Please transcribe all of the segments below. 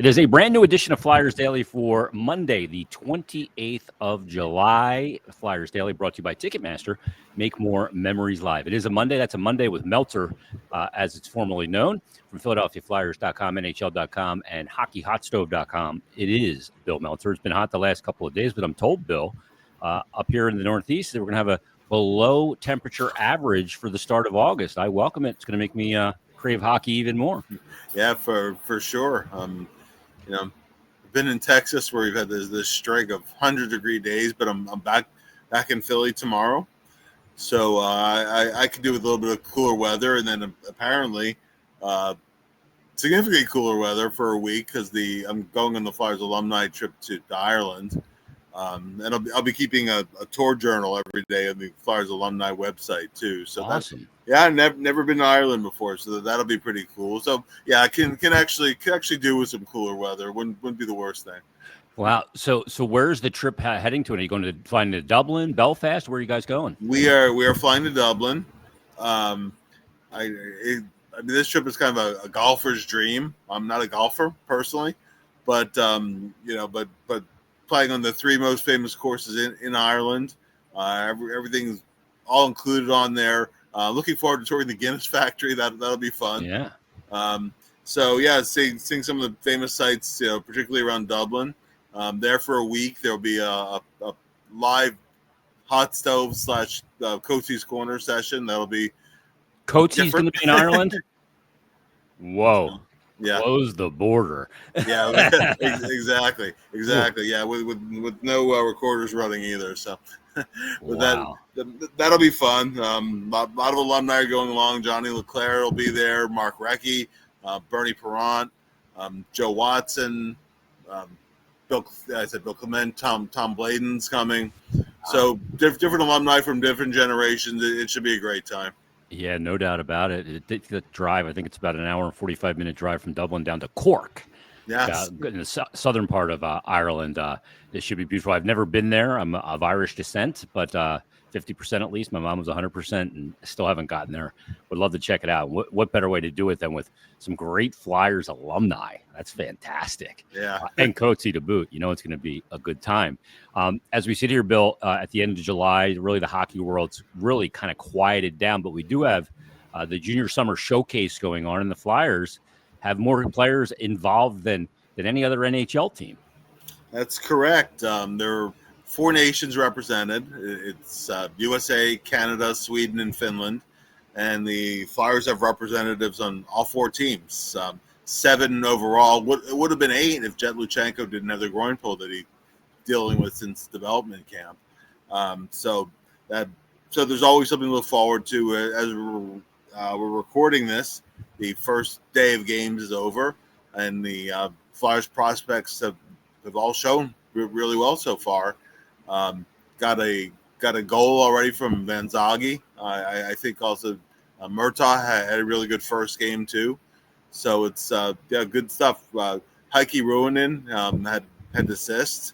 It is a brand new edition of Flyers Daily for Monday, the 28th of July. Flyers Daily brought to you by Ticketmaster. Make more memories live. It is a Monday. That's a Monday with Meltzer, as it's formerly known, from PhiladelphiaFlyers.com, NHL.com, and HockeyHotStove.com. It is Bill Meltzer. It's been hot the last couple of days, but I'm told, Bill, up here in the Northeast, that we're going to have a below temperature average for the start of August. I welcome it. It's going to make me crave hockey even more. Yeah, for sure. I've been in Texas where we've had this streak of 100-degree days, but I'm back in Philly tomorrow, so I could do with a little bit of cooler weather, and then apparently significantly cooler weather for a week because I'm going on the Flyers alumni trip to Ireland, and I'll be keeping a tour journal every day on the Flyers alumni website too. So awesome. Yeah, I've never been to Ireland before, so that'll be pretty cool. So yeah, I can actually do with some cooler weather. Wouldn't be the worst thing. Wow. So where's the trip heading to? Are you going to flying to Dublin, Belfast? Where are you guys going? We are flying to Dublin. This trip is kind of a golfer's dream. I'm not a golfer personally, but but playing on the three most famous courses in Ireland. Everything's all included on there. Looking forward to touring the Guinness factory. That'll be fun. Yeah. Seeing some of the famous sites, particularly around Dublin. There for a week. There'll be a live hot stove / Coatie's Corner session. That'll be Coatie's going to be in Ireland. Whoa. Yeah. Close the border. Yeah, exactly. Yeah, with no recorders running either. So, wow. That'll be fun. A lot of alumni are going along. Johnny LeClaire will be there. Mark Recchi, Bernie Perrant, Joe Watson, Bill Clement, Tom Bladen's coming. So different alumni from different generations. It should be a great time. Yeah, no doubt about it. The drive, I think it's about an hour and 45-minute drive from Dublin down to Cork. Yes. In the southern part of Ireland. It should be beautiful. I've never been there. I'm of Irish descent, but 50% at least. My mom was 100% and still haven't gotten there. Would love to check it out. What better way to do it than with some great Flyers alumni? That's fantastic. Yeah. And Coatsy to boot. It's going to be a good time. As we sit here, Bill, at the end of July, really the hockey world's really kind of quieted down, but we do have the Junior Summer Showcase going on, and the Flyers have more players involved than any other NHL team. That's correct. There are 4 nations represented. It's USA, Canada, Sweden, and Finland. And the Flyers have representatives on all 4 teams. 7 overall. It would have been 8 if Jet Luchenko didn't have the groin pull that he's dealing with since development camp. So there's always something to look forward to. As we're recording this, the first day of games is over, and the Flyers prospects have all shown really well so far. Got a goal already from Van Zage. I think also Murtaugh had a really good first game too. So it's good stuff. Heikki Ruohonen had assists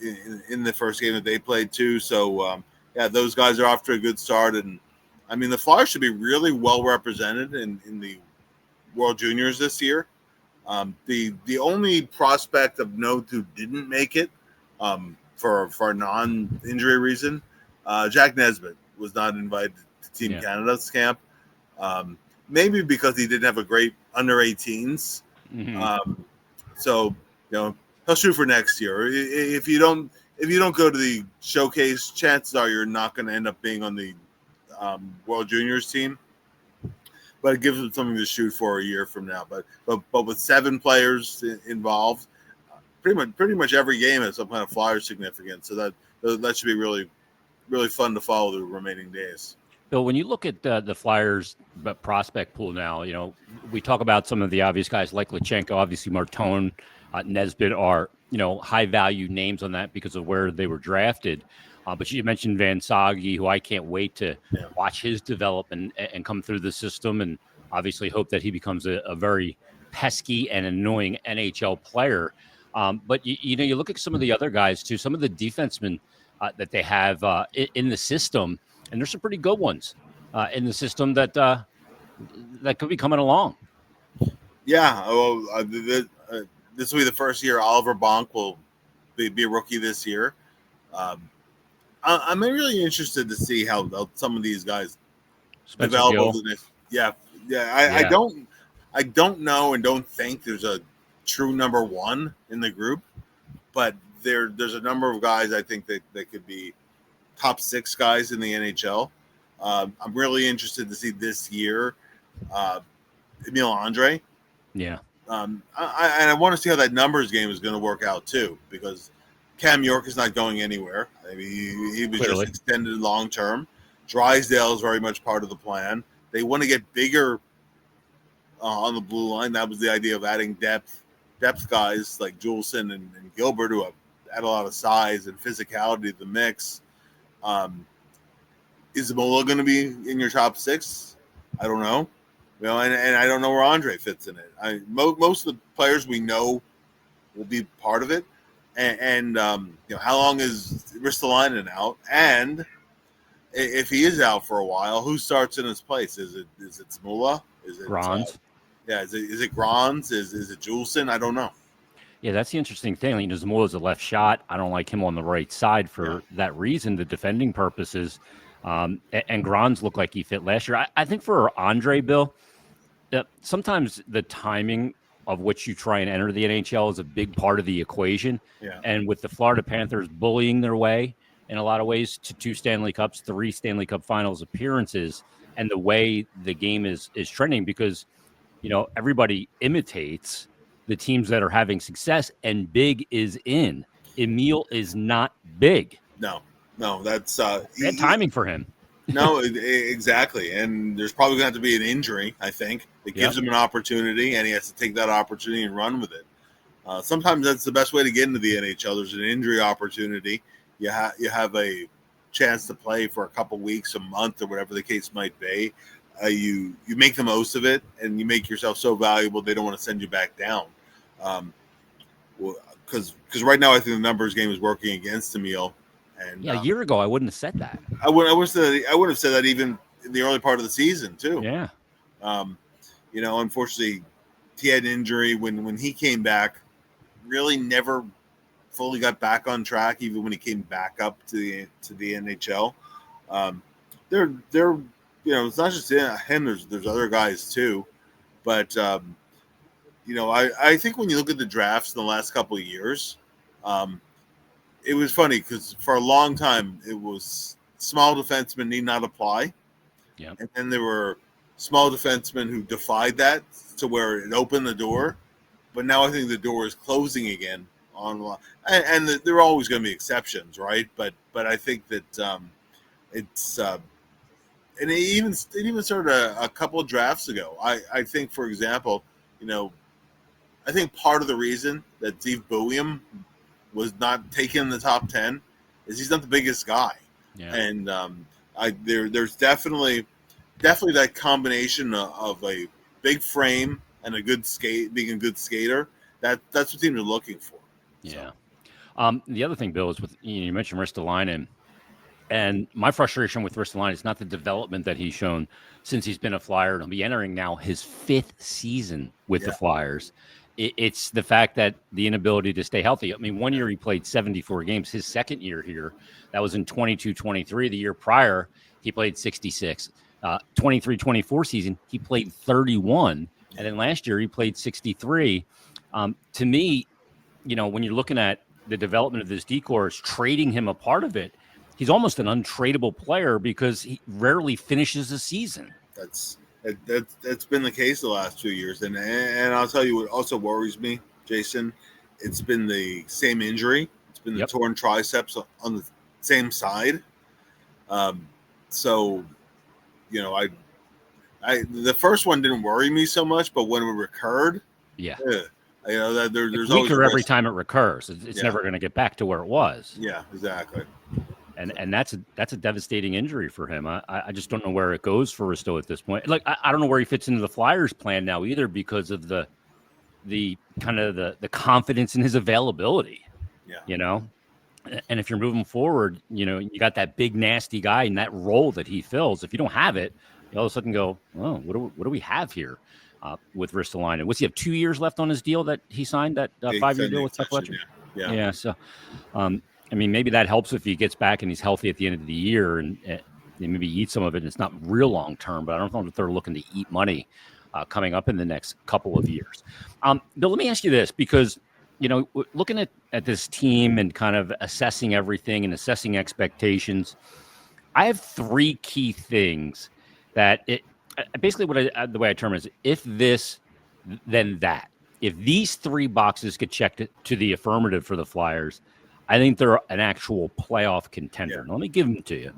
in the first game that they played too. So those guys are off to a good start, and I mean the Flyers should be really well represented in the World Juniors this year. The only prospect of note who didn't make it for a non-injury reason, Jack Nesbitt was not invited to Team Canada's camp. Maybe because he didn't have a great under-18s. Mm-hmm. So he'll shoot for next year. If you don't go to the showcase, chances are you're not going to end up being on the World Juniors team. But it gives them something to shoot for a year from now. But with 7 players involved, pretty much every game has some kind of Flyer significance. So that should be really, really fun to follow the remaining days. Bill, when you look at the Flyers prospect pool now, we talk about some of the obvious guys like Luchenko, obviously Martone, Nesbitt are high value names on that because of where they were drafted. But you mentioned Van Zage, who I can't wait to watch his development and come through the system, and obviously hope that he becomes a very pesky and annoying NHL player. But you look at some of the other guys too, some of the defensemen that they have in the system, and there's some pretty good ones in the system that could be coming along. Yeah, well, this will be the first year Oliver Bonk will be a rookie this year. I'm really interested to see how some of these guys Spencer develop Gill. over the next. I don't know and don't think there's a true number one in the group, but there's a number of guys I think that could be top 6 guys in the NHL. I'm really interested to see this year Emil Andrae. Yeah. I want to see how that numbers game is going to work out too, because Cam York is not going anywhere. I mean, he was Clearly. just extended long term. Drysdale is very much part of the plan. They want to get bigger on the blue line. That was the idea of adding depth guys like Juleson and Gilbert, who add a lot of size and physicality to the mix. Is Mola going to be in your top 6? I don't know. And I don't know where Andre fits in it. Most of the players we know will be part of it. And how long is Ristolainen out? And if he is out for a while, who starts in his place? Is it Smula? Is it Grons? Is it Grons? Is it Juleson? I don't know. Yeah, that's the interesting thing. Zamula's a left shot. I don't like him on the right side for that reason, the defending purposes. And Grons looked like he fit last year. I think for Andre, Bill, sometimes the timing of which you try and enter the NHL is a big part of the equation. Yeah. And with the Florida Panthers bullying their way in a lot of ways to 2 Stanley Cups, 3 Stanley Cup Finals appearances, and the way the game is trending, because everybody imitates the teams that are having success, and big is in. Emil is not big. No, that's bad timing for him. No, exactly. And there's probably going to have to be an injury, I think. It gives him an opportunity, and he has to take that opportunity and run with it. Sometimes that's the best way to get into the NHL. There's an injury opportunity. You have a chance to play for a couple weeks, a month, or whatever the case might be. You make the most of it, and you make yourself so valuable they don't want to send you back down. Because right now I think the numbers game is working against Emil. And a year ago I wouldn't have said that. I would have said that even in the early part of the season too. Yeah. Unfortunately, he had an injury when he came back. Really, never fully got back on track. Even when he came back up to the NHL, it's not just him. There's other guys too, but I think when you look at the drafts in the last couple of years, it was funny because for a long time it was small defensemen need not apply. Yeah. And then there were small defensemen who defied that to where it opened the door. But now I think the door is closing again on, and there are always going to be exceptions, right? But I think that it's and it even started a couple of drafts ago. I think, for example, I think part of the reason that Steve Boehm was not taken in the top 10 is he's not the biggest guy. Yeah. And there's definitely that combination of a big frame and a good being a good skater. That's what teams are looking for. Yeah. So. The other thing, Bill, is with you mentioned Ristolainen, and my frustration with Ristolainen is not the development that he's shown since he's been a Flyer. He'll be entering now his 5th season with the Flyers. It's the fact that the inability to stay healthy. I mean, one year he played 74 games. His second year here, that was in 22-23. The year prior, he played 66. 23-24 season, he played 31. And then last year, he played 63. To me, when you're looking at the development of this decor, trading him a part of it, he's almost an untradeable player because he rarely finishes a season. That's been the case the last 2 years, and I'll tell you what also worries me, Jason. It's been the same injury. It's been the torn triceps on the same side. So, the first one didn't worry me so much, but when it recurred, that there's it's always weaker every time it recurs. It's never going to get back to where it was. Yeah, exactly. And that's a devastating injury for him. I just don't know where it goes for Risto at this point. Like I don't know where he fits into the Flyers plan now either because of the kind of the confidence in his availability. Yeah. And if you're moving forward, you got that big nasty guy in that role that he fills. If you don't have it, you all of a sudden go, oh, what do we have here? with Ristolainen. What's he have 2 years left on his deal that he signed, that 5-year deal with Fletcher? Yeah. So, I mean, maybe that helps if he gets back and he's healthy at the end of the year and maybe eat some of it. And it's not real long term, but I don't know if they're looking to eat money coming up in the next couple of years. Bill, let me ask you this, because, looking at this team and kind of assessing everything and assessing expectations, I have 3 key things that basically the way I term it is, if this, then that. If these 3 boxes get checked to the affirmative for the Flyers, I think they're an actual playoff contender. Yeah. Now, let me give them to you.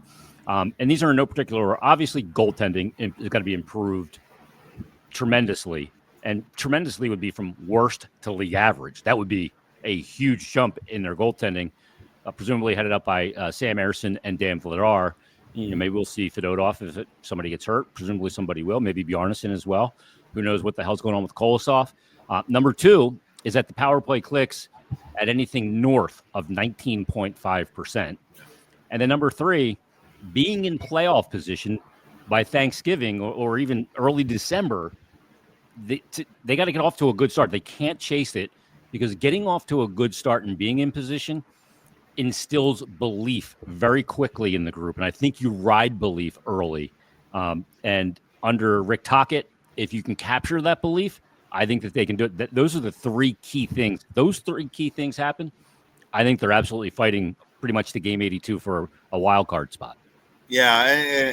And these are in no particular order. Obviously, goaltending is going to be improved tremendously. And tremendously would be from worst to league average. That would be a huge jump in their goaltending, presumably headed up by Sam Ersson and Dan Vladar. Maybe we'll see Fedotov if somebody gets hurt. Presumably somebody will. Maybe Bjarnason as well. Who knows what the hell's going on with Kolosov. Number 2 is that the power play clicks at anything north of 19.5%. And then number 3, being in playoff position by Thanksgiving or even early December, they got to get off to a good start. They can't chase it, because getting off to a good start and being in position instills belief very quickly in the group. And I think you ride belief early. And under Rick Tocchet, if you can capture that belief, I think that they can do it. Those are the 3 key things. Those 3 key things happen, I think they're absolutely fighting pretty much to game 82 for a wild card spot. Yeah,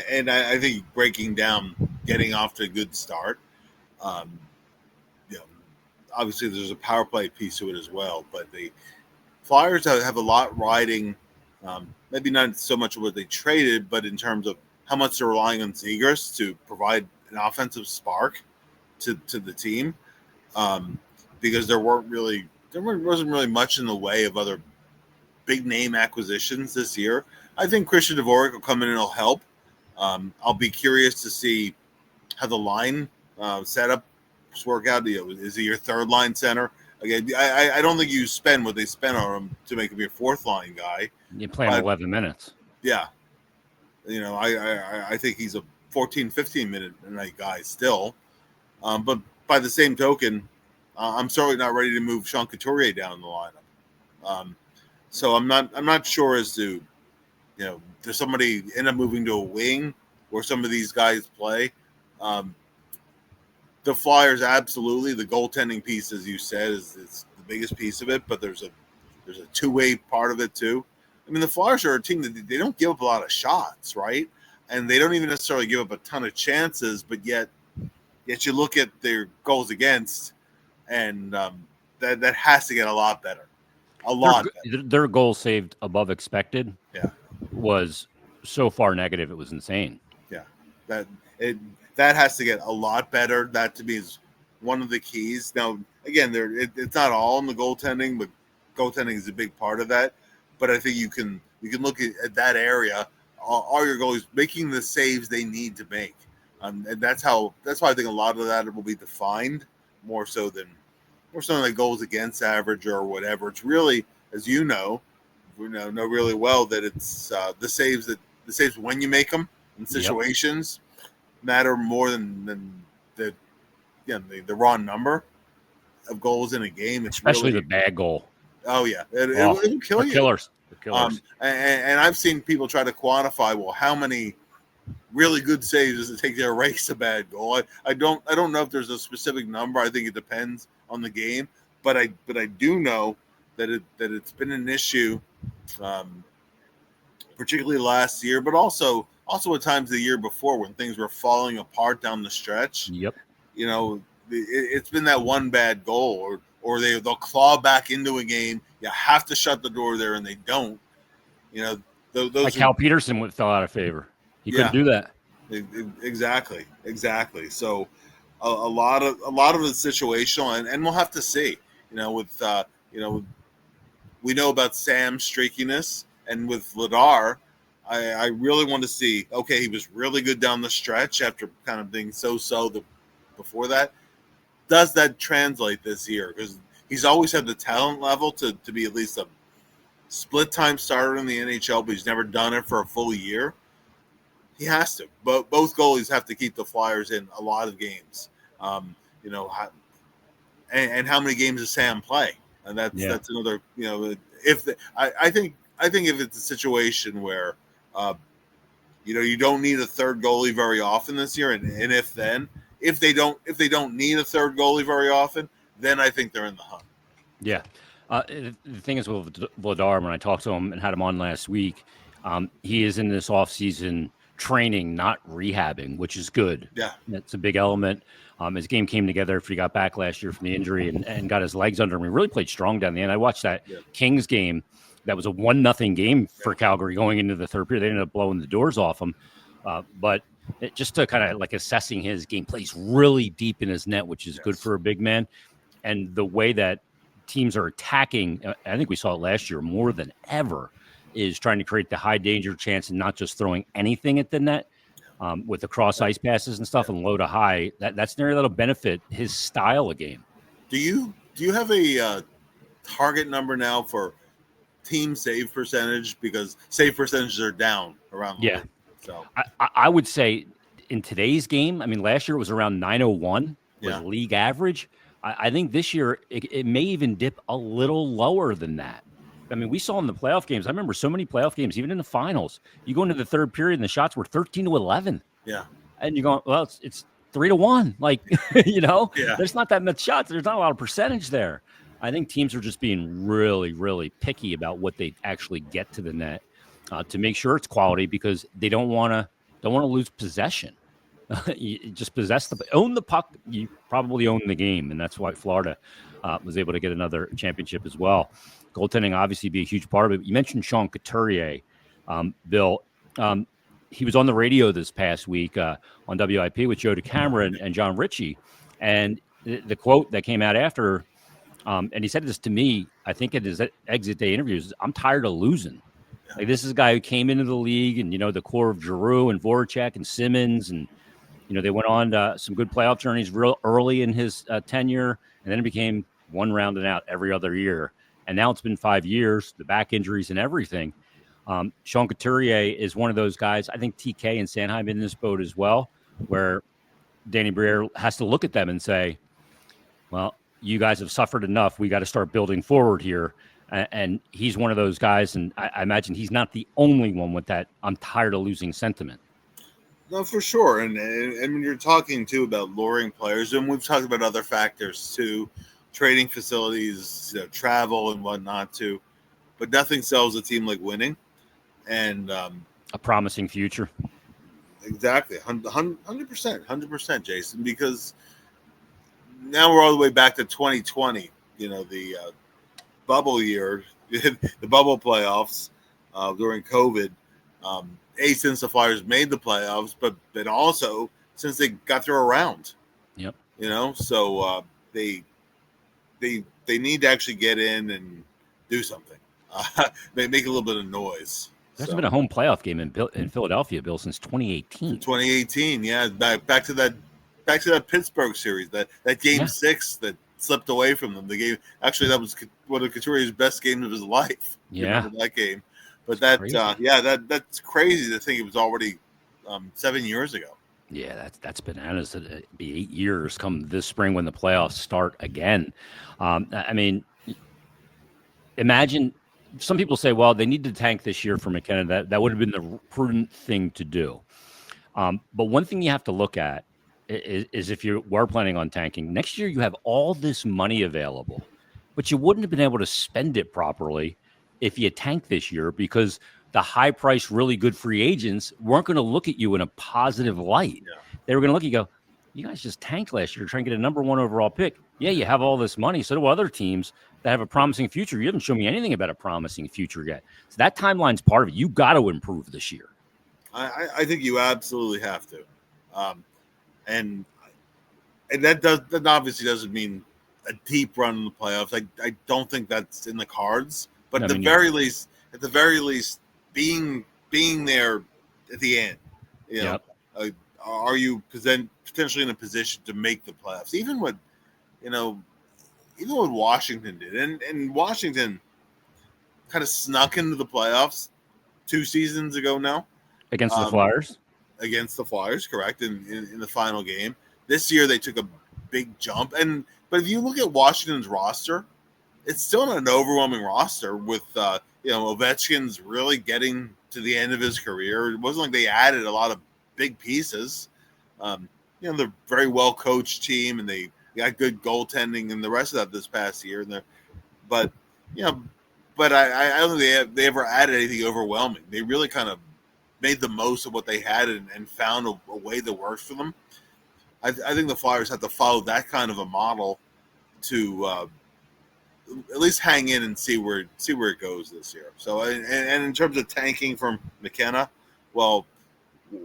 and I think breaking down getting off to a good start, obviously there's a power play piece to it as well, but the Flyers have a lot riding, maybe not so much what they traded, but in terms of how much they're relying on Zegras to provide an offensive spark to the team, because there wasn't really much in the way of other big name acquisitions this year. I think Christian Dvorak will come in and he'll help. I'll be curious to see how the line setup work out. Is he your third line center? Again, I don't think you spend what they spent on him to make him your 4th line guy. You play him 11 minutes. Yeah. I think he's a 14, 15 minute night guy still. But by the same token, I'm certainly not ready to move Sean Couturier down in the lineup. So I'm not sure as to, does somebody end up moving to a wing where some of these guys play? The Flyers, absolutely. The goaltending piece, as you said, is the biggest piece of it, but there's a 2-way part of it too. I mean, the Flyers are a team that they don't give up a lot of shots, right? And they don't even necessarily give up a ton of chances, but yet you look at their goals against, and that has to get a lot better. Their goal saved above expected. Yeah, was so far negative it was insane. Yeah, that has to get a lot better. That to me is one of the keys. Now, again, it's not all in the goaltending, but goaltending is a big part of that. But I think you can look at that area. All your goalies making the saves they need to make, and that's why I think a lot of that will be defined more so than like goals against average or whatever. It's really, as we know really well, that it's the saves when you make them in situations matter more than the raw number of goals in a game. It's especially really, the bad goal. Oh yeah, it'll kill you. Killers. And I've seen people try to quantify, well, how many really good saves does it take to erase a bad goal? I don't know if there's a specific number. I think it depends on the game, but I do know that it's been an issue, particularly last year, but also at times the year before when things were falling apart down the stretch. Yep. It's been that one bad goal, or they'll claw back into a game. You have to shut the door there, and they don't. Those like Cal Peterson fell out of favor. He couldn't do that. Exactly. So a lot of it's situational, and we'll have to see. We know about Sam's streakiness, and with Vladar, I really want to see. Okay, he was really good down the stretch after kind of being so before that. Does that translate this year? Because he's always had the talent level to be at least a split-time starter in the NHL, but he's never done it for a full year. He has to. But both goalies have to keep the Flyers in a lot of games. you know, and how many games does Sam play? And that's another, you know, I think if it's a situation where, you know, you don't need a third goalie very often this year, and if they don't need a third goalie very often, then I think they're in the hunt. Yeah. The thing is with Vladar, when I talked to him and had him on last week, he is in this offseason training, not rehabbing, which is good. Yeah. That's a big element. His game came together after he got back last year from the injury and got his legs under him. He really played strong down the end. I watched that Kings game. That was a 1-0 game for Calgary going into the third period. They ended up blowing the doors off him. But just to kind of like assessing his game, plays really deep in his net, which is good for a big man. And the way that teams are attacking, I think we saw it last year more than ever, is trying to create the high danger chance and not just throwing anything at the net with the cross ice passes and stuff and low to high. That's an area that'll benefit his style of game. Do you have a target number now for team save percentage? Because save percentages are down around the league. So I would say in today's game, I mean, last year it was around 901 was league average. I think this year it may even dip a little lower than that. I mean, we saw in the playoff games. I remember so many playoff games, even in the finals. You go into the third period and the shots were 13-11. Yeah, and you're going, well, it's 3-1. Like, you know, there's not that much shots. There's not a lot of percentage there. I think teams are just being really, really picky about what they actually get to the net to make sure it's quality because they don't want to lose possession. You just own the puck. You probably own the game, and that's why Florida was able to get another championship as well. Goaltending obviously be a huge part of it. You mentioned Sean Couturier, Bill. He was on the radio this past week on WIP with Joe DeCamera and John Ritchie, and the quote that came out after, and he said this to me, I think at his exit day interviews, I'm tired of losing. Like, this is a guy who came into the league and, you know, the core of Giroux and Voracek and Simmons and, you know, they went on some good playoff journeys real early in his tenure, and then it became one round and out every other year. And now it's been 5 years, the back injuries and everything. Sean Couturier is one of those guys. I think TK and Sanheim in this boat as well, where Danny Briere has to look at them and say, well, you guys have suffered enough. We got to start building forward here. And he's one of those guys, and I imagine he's not the only one with that I'm tired of losing sentiment. No, for sure. And when you're talking, too, about luring players, and we've talked about other factors, too, trading facilities, you know, travel and whatnot, too. But nothing sells a team like winning. And a promising future. Exactly. 100%, Jason, because now we're all the way back to 2020, you know, the bubble year, the bubble playoffs during COVID. Since the Flyers made the playoffs, but also since they got through a round. Yep. You know, so they need to actually get in and do something. They make a little bit of noise. There's been a home playoff game in Philadelphia, Bill, since 2018. 2018, yeah. Back to that Pittsburgh series, that game 6 that slipped away from them. The game, actually, that was one of Couturier's best games of his life. Yeah, that game. But that's crazy to think it was already 7 years ago. Yeah, that's bananas. It'd be 8 years come this spring when the playoffs start again. I mean, imagine some people say, well, they need to tank this year for McKenna. That would have been the prudent thing to do. But one thing you have to look at is if you were planning on tanking, next year you have all this money available, but you wouldn't have been able to spend it properly if you tank this year because the high price, really good free agents weren't going to look at you in a positive light. Yeah. They were going to look at you and go, you guys just tanked last year trying to get a number 1 overall pick. Yeah, you have all this money. So do other teams that have a promising future. You haven't shown me anything about a promising future yet. So that timeline's part of it. You got to improve this year. I think you absolutely have to. And that obviously doesn't mean a deep run in the playoffs. I don't think that's in the cards. But at the very least, being there at the end, you know, are you potentially in a position to make the playoffs? Even what Washington did, and Washington kind of snuck into the playoffs 2 seasons ago now against the Flyers. Against the Flyers, correct? In the final game this year, they took a big jump. But if you look at Washington's roster, it's still not an overwhelming roster with Ovechkin's really getting to the end of his career. It wasn't like they added a lot of big pieces. They're a very well coached team, and they got good goaltending and the rest of that this past year. But I don't think they ever added anything overwhelming. They really kind of made the most of what they had and found a way that works for them. I think the Flyers have to follow that kind of a model to at least hang in and see where it goes this year. So, and in terms of tanking from McKenna, well,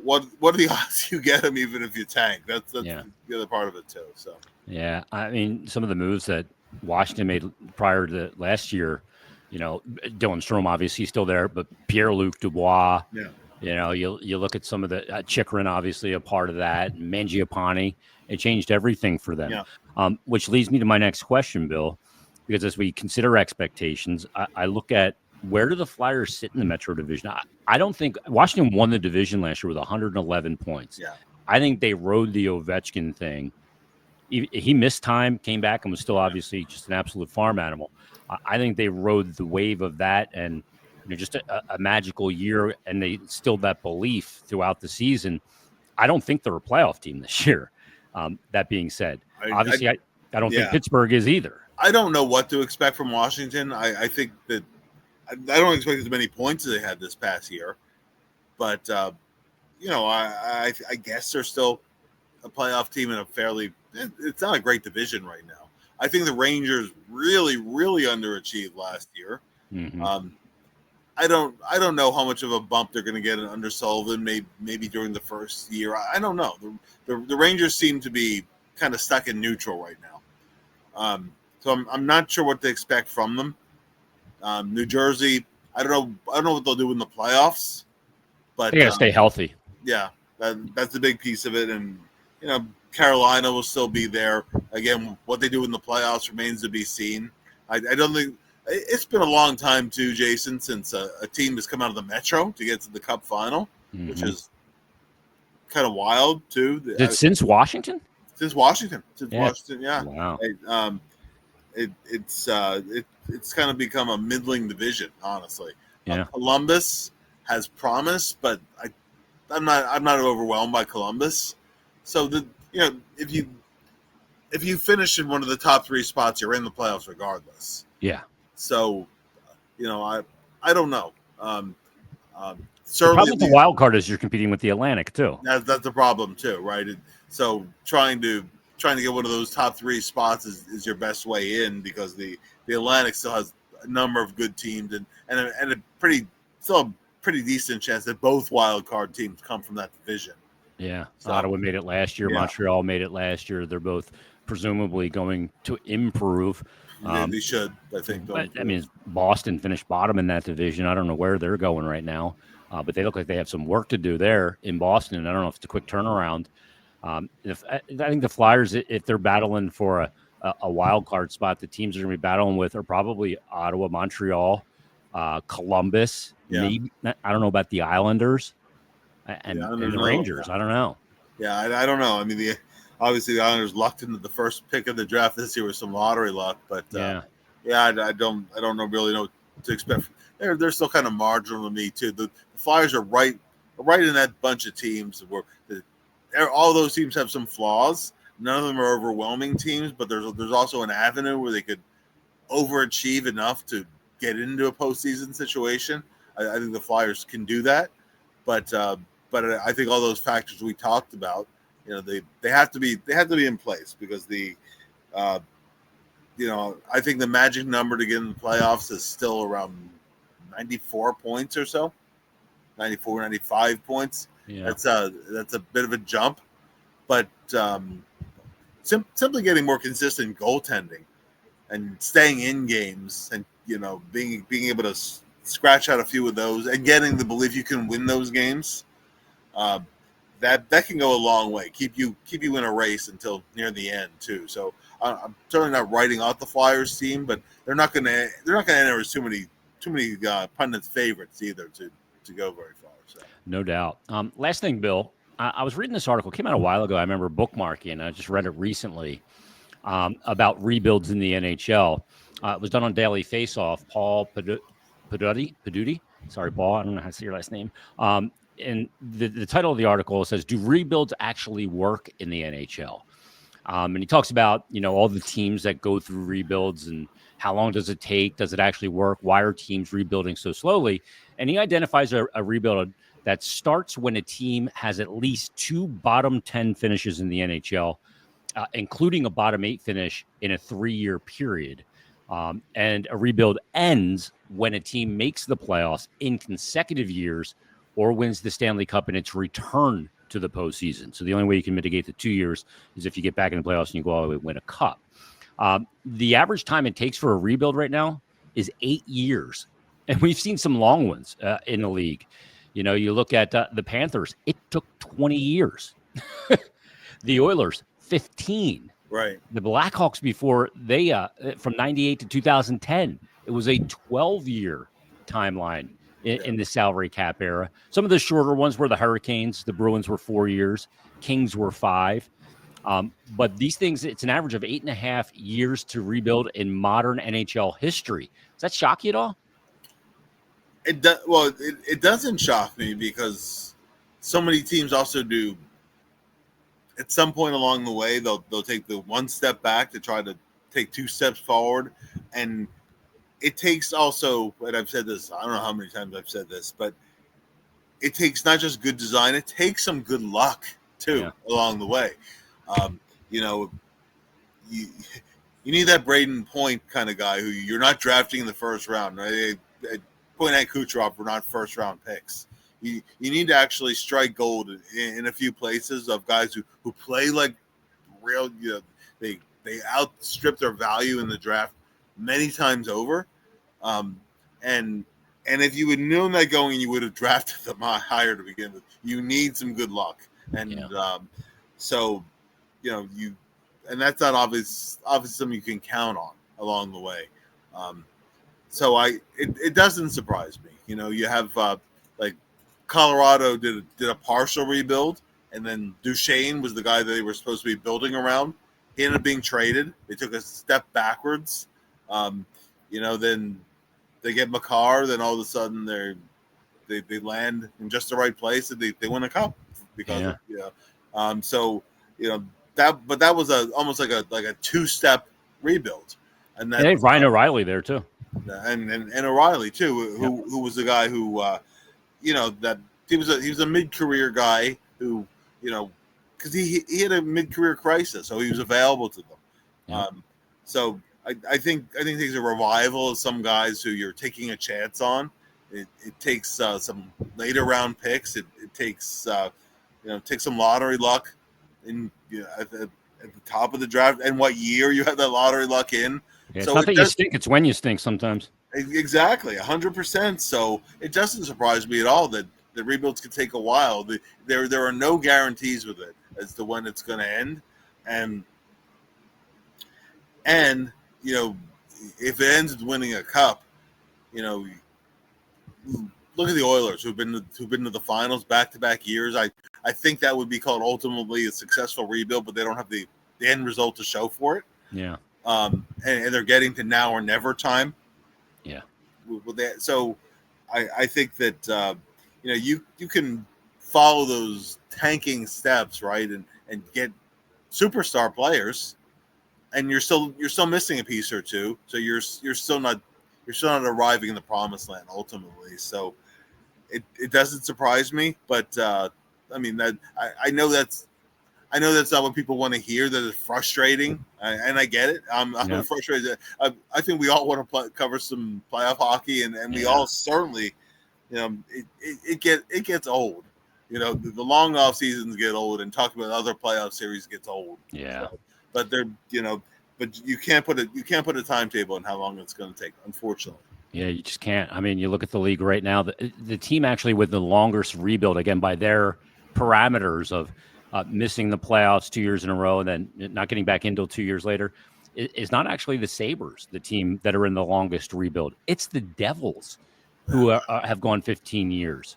what are the odds you get him even if you tank? That's the other part of it too. So yeah, I mean, some of the moves that Washington made prior to last year, Dylan Strome obviously still there, but Pierre-Luc Dubois. Yeah. You look at some of the Chikrin, obviously a part of that, Mangiapane. It changed everything for them. Yeah. Which leads me to my next question, Bill, because as we consider expectations, I look at where do the Flyers sit in the Metro Division? I don't think Washington won the division last year with 111 points. Yeah. I think they rode the Ovechkin thing. He missed time, came back, and was still obviously just an absolute farm animal. I think they rode the wave of that and just a magical year, and they instilled that belief throughout the season. I don't think they're a playoff team this year. That being said, obviously, I don't think Pittsburgh is either. I don't know what to expect from Washington. I think that I don't expect as many points as they had this past year, but I guess they're still a playoff team in a fairly. It's not a great division right now. I think the Rangers really, really underachieved last year. Mm-hmm. I don't know how much of a bump they're going to get under Sullivan. Maybe during the first year. I don't know. The Rangers seem to be kind of stuck in neutral right now. So I'm not sure what to expect from them. New Jersey, I don't know what they'll do in the playoffs, but they got to stay healthy. Yeah, that's a big piece of it, and Carolina will still be there. Again, what they do in the playoffs remains to be seen. I don't think it's been a long time too, Jason, since a team has come out of the Metro to get to the Cup final, which is kind of wild too. Since Washington? Since Washington, yeah. Wow. It's kind of become a middling division, honestly. Yeah. Columbus has promise, but I'm not overwhelmed by Columbus. So if you finish in one of the top three spots, you're in the playoffs regardless. Yeah. So, I don't know. Certainly, the wild card is you're competing with the Atlantic too. That's the problem too, right? So trying to get one of those top three spots is your best way in, because the Atlantic still has a number of good teams and a pretty decent chance that both wild card teams come from that division. Yeah, so, Ottawa made it last year. Yeah. Montreal made it last year. They're both presumably going to improve. They should, I think. But, Boston finished bottom in that division. I don't know where they're going right now, but they look like they have some work to do there in Boston. And I don't know if it's a quick turnaround. I think the Flyers, if they're battling for a wild card spot, the teams they're going to be battling with are probably Ottawa, Montreal, Columbus. Yeah. Maybe, I don't know about the Islanders. And the Rangers, I don't know. Yeah, I don't know. I mean, obviously the Islanders lucked into the first pick of the draft this year with some lottery luck, but I don't really know what to expect. They're still kind of marginal to me too. The Flyers are right in that bunch of teams where all those teams have some flaws. None of them are overwhelming teams, but there's also an avenue where they could overachieve enough to get into a postseason situation. I think the Flyers can do that, but I think all those factors we talked about, they have to be in place, because I think the magic number to get in the playoffs is still around 94 points or so, 94, 95 points. Yeah. That's a bit of a jump, but simply getting more consistent goaltending and staying in games, and being able to scratch out a few of those and getting the belief you can win those games. That can go a long way. Keep you in a race until near the end too. So I'm certainly not writing out the Flyers team, but they're not going to enter as too many pundits' favorites either to go very far. So. No doubt. Last thing, Bill, I was reading this article, it came out a while ago. I remember bookmarking, and I just read it recently about rebuilds in the NHL. It was done on Daily Faceoff. Paul Paduti. Sorry, Paul. I don't know how to say your last name. And the title of the article says, "Do rebuilds actually work in the NHL?" And he talks about, all the teams that go through rebuilds and how long does it take? Does it actually work? Why are teams rebuilding so slowly? And he identifies a rebuild that starts when a team has at least 2 bottom 10 finishes in the NHL, including a bottom 8 finish in a 3-year period. And a rebuild ends when a team makes the playoffs in consecutive years or wins the Stanley Cup in its return to the postseason. So the only way you can mitigate the 2 years is if you get back in the playoffs and you go all the way and win a cup. The average time it takes for a rebuild right now is 8 years. And we've seen some long ones in the league. You look at the Panthers, it took 20 years. The Oilers, 15. Right. The Blackhawks before they from 98 to 2010, it was a 12-year timeline in the salary cap era. Some of the shorter ones were the Hurricanes. The Bruins were 4 years. Kings were 5. But these things, it's an average of 8.5 years to rebuild in modern NHL history. Does that shock you at all? It doesn't shock me because so many teams also do. At some point along the way, they'll take the one step back to try to take 2 steps forward, and it takes also. And I've said this. I don't know how many times I've said this, but it takes not just good design; it takes some good luck too along the way. You need that Braden Point kind of guy who you're not drafting in the first round. Right? Point and Kucherov were not first round picks. You need to actually strike gold in a few places of guys who play like real. They outstrip their value in the draft many times over. And if you had known that going, you would have drafted them higher to begin with. You need some good luck, and and that's not obviously something you can count on along the way. It doesn't surprise me. You have like Colorado did a partial rebuild, and then Duchesne was the guy that they were supposed to be building around. He ended up being traded. They took a step backwards. Then they get Makar. Then all of a sudden they land in just the right place, and they win a cup because that was almost like a 2-step rebuild. And then they have Ryan O'Reilly there too, and O'Reilly too, who was the guy who that he was a mid-career guy who because he had a mid-career crisis, so he was available to them. So I think there's a revival of some guys who you're taking a chance on. It takes some later round picks. It takes takes some lottery luck at the top of the draft, and what year you have that lottery luck in. It's not that you stink; it's when you stink sometimes. Exactly, 100%. So it doesn't surprise me at all that the rebuilds could take a while. There are no guarantees with it as to when it's going to end, and if it ends with winning a cup, look at the Oilers who've been to the finals back-to-back years. I think that would be called ultimately a successful rebuild, but they don't have the end result to show for it. Yeah. And they're getting to now or never time. Yeah. With that, so I think that you can follow those tanking steps, right, and get superstar players, and you're still missing a piece or two. So you're still not arriving in the promised land ultimately. So it doesn't surprise me, but I know that's not what people want to hear. That is frustrating, and I get it. I'm frustrated. I think we all want to cover some playoff hockey, and we all certainly, it gets old. The long off seasons get old, and talking about other playoff series gets old. Yeah, so, but you can't put a timetable on how long it's going to take, unfortunately. Yeah, you just can't. I mean, you look at the league right now. The team actually with the longest rebuild, again by their parameters of missing the playoffs 2 years in a row and then not getting back until 2 years later, is not actually the Sabres, the team that are in the longest rebuild. It's the Devils who have gone 15 years.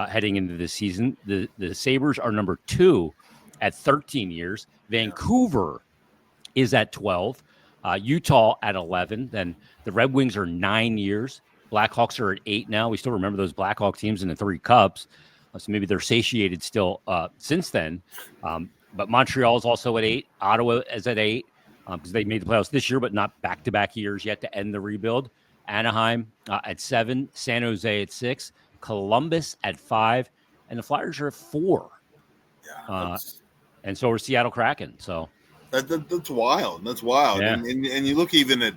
heading into the season. The Sabres are number 2 at 13 years. Vancouver is at 12. Utah at 11. Then the Red Wings are 9 years. Blackhawks are at 8 now. We still remember those Blackhawk teams in the 3 Cups. So maybe they're satiated still since then. But Montreal is also at 8. Ottawa is at 8 because they made the playoffs this year, but not back-to-back years yet to end the rebuild. Anaheim at 7. San Jose at 6. Columbus at 5. And the Flyers are at 4. Yeah, and so are Seattle Kraken. So that's wild. That's wild. Yeah. And you look even at,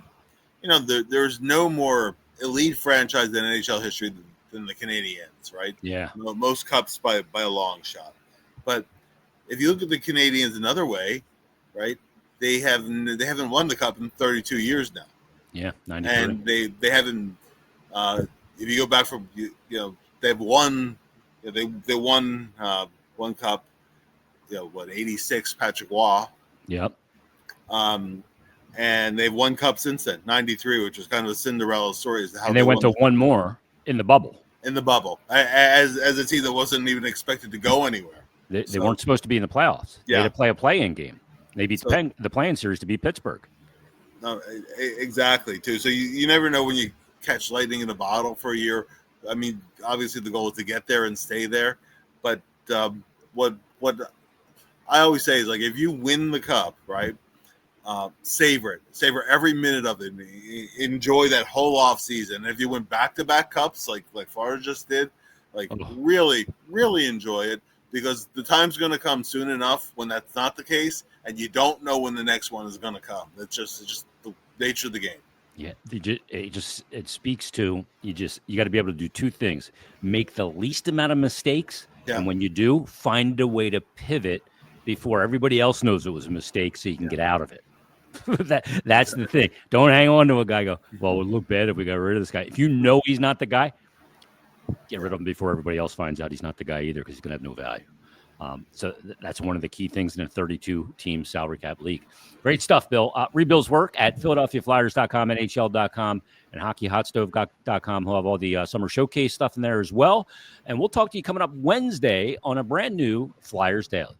there's no more elite franchise in NHL history than the Canadiens, right? Yeah. Most cups by a long shot. But if you look at the Canadiens another way, right? They haven't won the cup in 32 years now. Yeah, 93. And they haven't. If you go back from they've won. They won one cup. 86 Patrick Waugh. Yep. And they've won cup since then, 93, which was kind of a Cinderella story. As to how and they went to one more in the bubble. In the bubble, as a team that wasn't even expected to go anywhere. They weren't supposed to be in the playoffs. Yeah. They had to play a play-in game. They beat the play-in series to beat Pittsburgh. No, exactly, too. So you never know when you catch lightning in a bottle for a year. I mean, obviously the goal is to get there and stay there. But what I always say is, like, if you win the cup, right, savor it. Savor every minute of it. Enjoy that whole off season. And if you win back-to-back cups, like Florida just did, really, really enjoy it, because the time's going to come soon enough when that's not the case, and you don't know when the next one is going to come. It's just the nature of the game. Yeah, it speaks to you got to be able to do 2 things: make the least amount of mistakes, and when you do, find a way to pivot before everybody else knows it was a mistake, so you can get out of it. That's the thing. Don't hang on to a guy. Go, well, it would look bad if we got rid of this guy. If you know he's not the guy, get rid of him before everybody else finds out he's not the guy either, because he's going to have no value. So that's one of the key things in a 32-team salary cap league. Great stuff, Bill. Read Bill's work at PhiladelphiaFlyers.com, NHL.com, and HockeyHotStove.com. He'll have all the summer showcase stuff in there as well. And we'll talk to you coming up Wednesday on a brand new Flyers Daily.